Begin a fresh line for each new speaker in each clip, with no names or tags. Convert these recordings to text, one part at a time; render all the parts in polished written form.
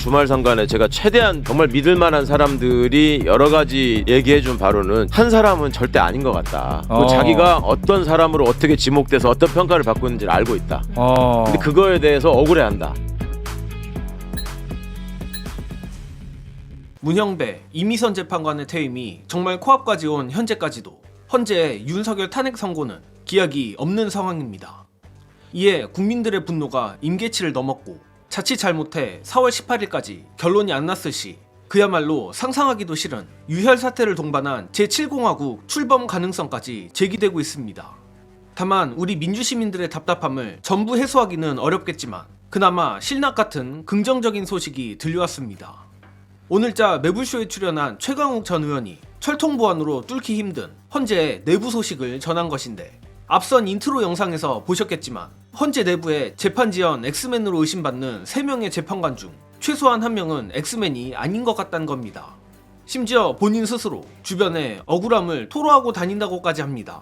주말 상간에 제가 최대한 정말 믿을 만한 사람들이 여러 가지 얘기해준 바로는 한 사람은 절대 아닌 것 같다. 자기가 어떤 사람으로 어떻게 지목돼서 어떤 평가를 받고 있는지를 알고 있다. 근데 그거에 대해서 억울해한다.
문형배, 이미선 재판관의 퇴임이 정말 코앞까지 온 현재까지도 헌재 윤석열 탄핵 선고는 기약이 없는 상황입니다. 이에 국민들의 분노가 임계치를 넘었고 자칫 잘못해 4월 18일까지 결론이 안 났을 시 그야말로 상상하기도 싫은 유혈 사태를 동반한 제7공화국 출범 가능성까지 제기되고 있습니다. 다만 우리 민주시민들의 답답함을 전부 해소하기는 어렵겠지만 그나마 실낙 같은 긍정적인 소식이 들려왔습니다. 오늘자 매불쇼에 출연한 최강욱 전 의원이 철통보안으로 뚫기 힘든 헌재의 내부 소식을 전한 것인데, 앞선 인트로 영상에서 보셨겠지만 헌재 내부에 재판지연 엑스맨으로 의심받는 3명의 재판관 중 최소한 1명은 엑스맨이 아닌 것 같다는 겁니다. 심지어 본인 스스로 주변에 억울함을 토로하고 다닌다고까지 합니다.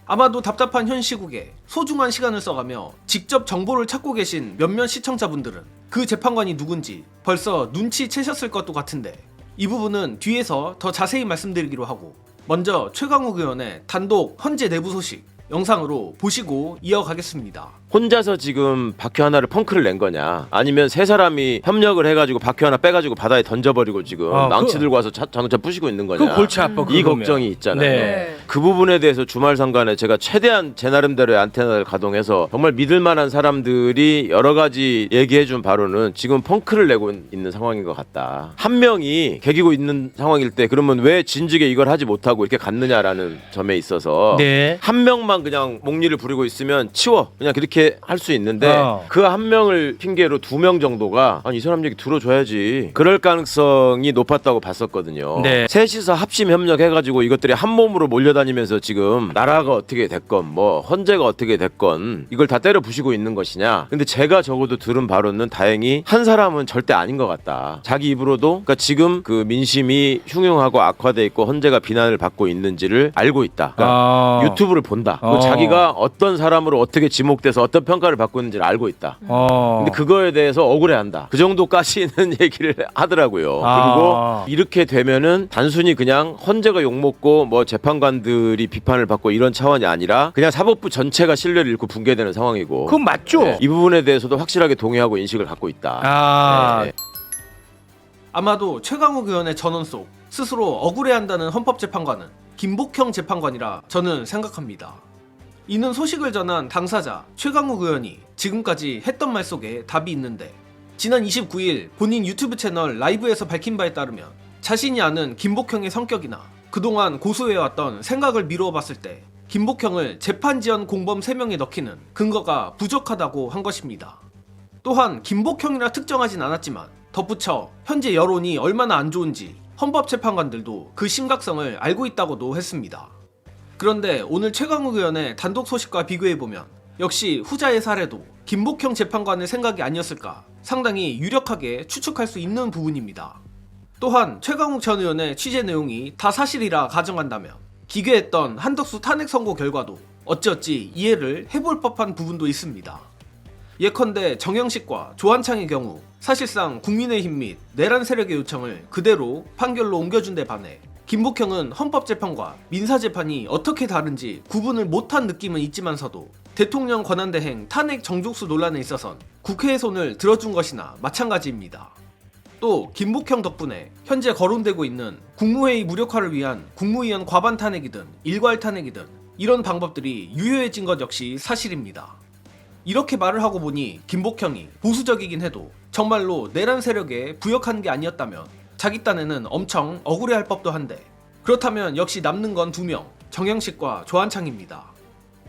아마도 답답한 현 시국에 소중한 시간을 써가며 직접 정보를 찾고 계신 몇몇 시청자분들은 그 재판관이 누군지 벌써 눈치채셨을 것도 같은데, 이 부분은 뒤에서 더 자세히 말씀드리기로 하고, 먼저 최강욱 의원의 단독 헌재 내부 소식 영상으로 보시고 이어가겠습니다.
혼자서 지금 박혀 하나를 펑크를 낸 거냐, 아니면 세 사람이 협력을 해가지고 박혀 하나 빼가지고 바다에 던져버리고 지금 망치 들고 와서 자동차 부시고 있는 거냐,
그 골치 아파.
이 걱정이 있잖아요.
네.
그 부분에 대해서 주말 상간에 제가 최대한 제 나름대로의 안테나를 가동해서 정말 믿을 만한 사람들이 여러 가지 얘기해준 바로는 지금 펑크를 내고 있는 상황인 것 같다. 한 명이 개기고 있는 상황일 때 그러면 왜 진즉에 이걸 하지 못하고 이렇게 갔느냐라는 점에 있어서
네.
한 명만 그냥 목리를 부리고 있으면 치워, 그냥 그렇게 할 수 있는데 그 한 명을 핑계로 2명 정도가 아니 이 사람 얘기 들어줘야지, 그럴 가능성이 높았다고 봤었거든요.
네.
셋이서 합심 협력해가지고 이것들이 한 몸으로 몰려다니면서 지금 나라가 어떻게 됐건 뭐 헌재가 어떻게 됐건 이걸 다 때려 부시고 있는 것이냐. 근데 제가 적어도 들은 바로는 다행히 한 사람은 절대 아닌 것 같다. 자기 입으로도 그러니까 지금 그 민심이 흉흉하고 악화돼 있고 헌재가 비난을 받고 있는지를 알고 있다. 그러니까 유튜브를 본다. 그리고 자기가 어떤 사람으로 어떻게 지목돼서 어떤 평가를 받고 있는지를 알고 있다. 근데 그거에 대해서 억울해한다. 그 정도까지는 얘기를 하더라고요. 그리고 이렇게 되면은 단순히 그냥 헌재가 욕먹고 뭐 재판관들이 비판을 받고 이런 차원이 아니라 그냥 사법부 전체가 신뢰를 잃고 붕괴되는 상황이고.
그건 맞죠.
네, 이 부분에 대해서도 확실하게 동의하고 인식을 갖고 있다. 네.
아마도 최강욱 의원의 전원 속 스스로 억울해한다는 헌법재판관은 김복형 재판관이라 저는 생각합니다. 이는 소식을 전한 당사자 최강욱 의원이 지금까지 했던 말 속에 답이 있는데, 지난 29일 본인 유튜브 채널 라이브에서 밝힌 바에 따르면 자신이 아는 김복형의 성격이나 그동안 고소해왔던 생각을 미루어 봤을 때 김복형을 재판지연 공범 3명에 넣기는 근거가 부족하다고 한 것입니다. 또한 김복형이라 특정하진 않았지만 덧붙여 현재 여론이 얼마나 안 좋은지 헌법재판관들도 그 심각성을 알고 있다고도 했습니다. 그런데 오늘 최강욱 의원의 단독 소식과 비교해보면 역시 후자의 사례도 김복형 재판관의 생각이 아니었을까 상당히 유력하게 추측할 수 있는 부분입니다. 또한 최강욱 전 의원의 취재 내용이 다 사실이라 가정한다면 기괴했던 한덕수 탄핵 선고 결과도 어찌어찌 이해를 해볼 법한 부분도 있습니다. 예컨대 정영식과 조한창의 경우 사실상 국민의힘 및 내란 세력의 요청을 그대로 판결로 옮겨준 데 반해 김복형은 헌법재판과 민사재판이 어떻게 다른지 구분을 못한 느낌은 있지만서도 대통령 권한대행 탄핵 정족수 논란에 있어선 국회의 손을 들어준 것이나 마찬가지입니다. 또 김복형 덕분에 현재 거론되고 있는 국무회의 무력화를 위한 국무위원 과반 탄핵이든 일괄 탄핵이든 이런 방법들이 유효해진 것 역시 사실입니다. 이렇게 말을 하고 보니 김복형이 보수적이긴 해도 정말로 내란 세력에 부역한 게 아니었다면 자기 딴에는 엄청 억울해할 법도 한데, 그렇다면 역시 남는 건 2명, 정영식과 조한창입니다.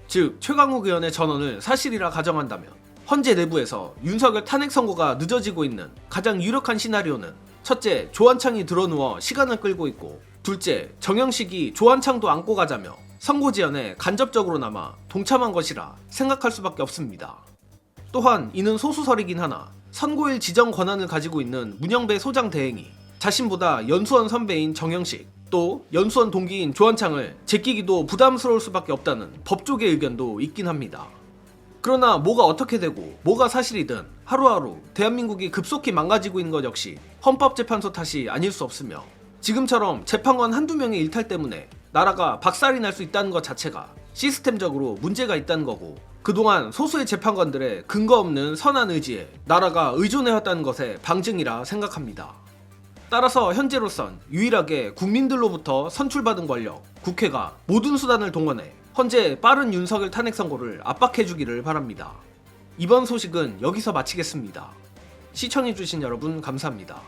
즉 최강욱 의원의 전언을 사실이라 가정한다면 헌재 내부에서 윤석열 탄핵 선고가 늦어지고 있는 가장 유력한 시나리오는 첫째, 조한창이 드러누워 시간을 끌고 있고, 둘째, 정영식이 조한창도 안고 가자며 선고 지연에 간접적으로나마 동참한 것이라 생각할 수밖에 없습니다. 또한 이는 소수설이긴 하나 선고일 지정 권한을 가지고 있는 문형배 소장 대행이 자신보다 연수원 선배인 정영식, 또 연수원 동기인 조한창을 제끼기도 부담스러울 수밖에 없다는 법조계 의견도 있긴 합니다. 그러나 뭐가 어떻게 되고 뭐가 사실이든 하루하루 대한민국이 급속히 망가지고 있는 것 역시 헌법재판소 탓이 아닐 수 없으며, 지금처럼 재판관 한두 명의 일탈 때문에 나라가 박살이 날 수 있다는 것 자체가 시스템적으로 문제가 있다는 거고, 그동안 소수의 재판관들의 근거 없는 선한 의지에 나라가 의존해왔다는 것의 방증이라 생각합니다. 따라서 현재로선 유일하게 국민들로부터 선출받은 권력, 국회가 모든 수단을 동원해 헌재 빠른 윤석열 탄핵 선고를 압박해주기를 바랍니다. 이번 소식은 여기서 마치겠습니다. 시청해주신 여러분 감사합니다.